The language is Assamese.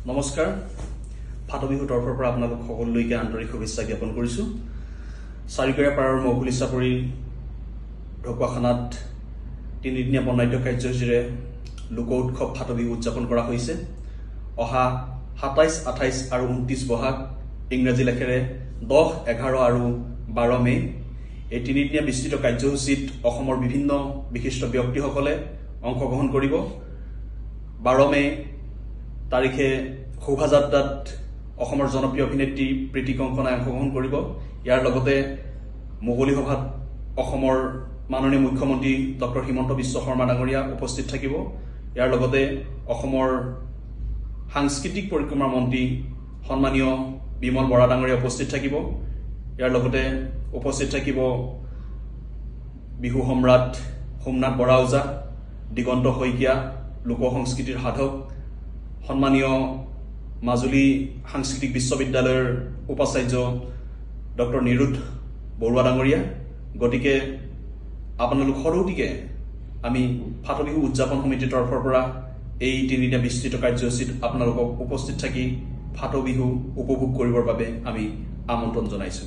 নমস্কাৰ ফাটো বিহু তৰফৰ পৰা আপোনালোক সকলোলৈকে আন্তৰিক শুভেচ্ছা জ্ঞাপন কৰিছো। চাৰিকৰীয়া পাৰৰ মৌখুলি চাপৰি ঢকুৱাখানাত তিনিদিনীয়া বৰ্ণাঢ্য কাৰ্যসূচীৰে লোক উৎসৱ ফাটো বিহু উদযাপন কৰা হৈছে। অহা ২৭, ২৮ আৰু ২৯ বহাগ ইংৰাজী লেখেৰে ১০, ১১ আৰু ১২ মে এই তিনিদিনীয়া বিস্তৃত কাৰ্যসূচীত অসমৰ বিভিন্ন বিশিষ্ট ব্যক্তিসকলে অংশগ্ৰহণ কৰিব। ১২ মে তাৰিখে শোভাযাত্ৰাত অসমৰ জনপ্ৰিয় অভিনেত্ৰী প্ৰীতি কংকনাই অংশগ্ৰহণ কৰিব। ইয়াৰ লগতে মুকলি সভাত অসমৰ মাননীয় মুখ্যমন্ত্ৰী ডক্টৰ হিমন্ত বিশ্ব শৰ্মা ডাঙৰীয়া উপস্থিত থাকিব। ইয়াৰ লগতে অসমৰ সাংস্কৃতিক পৰিক্ৰমা মন্ত্ৰী সন্মানীয় বিমল বৰা ডাঙৰীয়া উপস্থিত থাকিব। ইয়াৰ লগতে উপস্থিত থাকিব বিহু সম্ৰাট সোমনাথ বৰা ওজা, দিগন্ত শইকীয়া, লোক সংস্কৃতিৰ সাধক, সন্মানীয় মাজুলী সাংস্কৃতিক বিশ্ববিদ্যালয়ৰ উপাচাৰ্য ডক্টৰ নিৰুদ্ধ বৰুৱা ডাঙৰীয়া। গতিকে আপোনালোক সৰুটিকে আমি ফাটো বিহু উদযাপন সমিতিৰ তৰফৰ পৰা এই তিনিদিনীয়া বিস্তৃত কাৰ্যসূচীত আপোনালোকক উপস্থিত থাকি ফাটো বিহু উপভোগ কৰিবৰ বাবে আমি আমন্ত্ৰণ জনাইছো।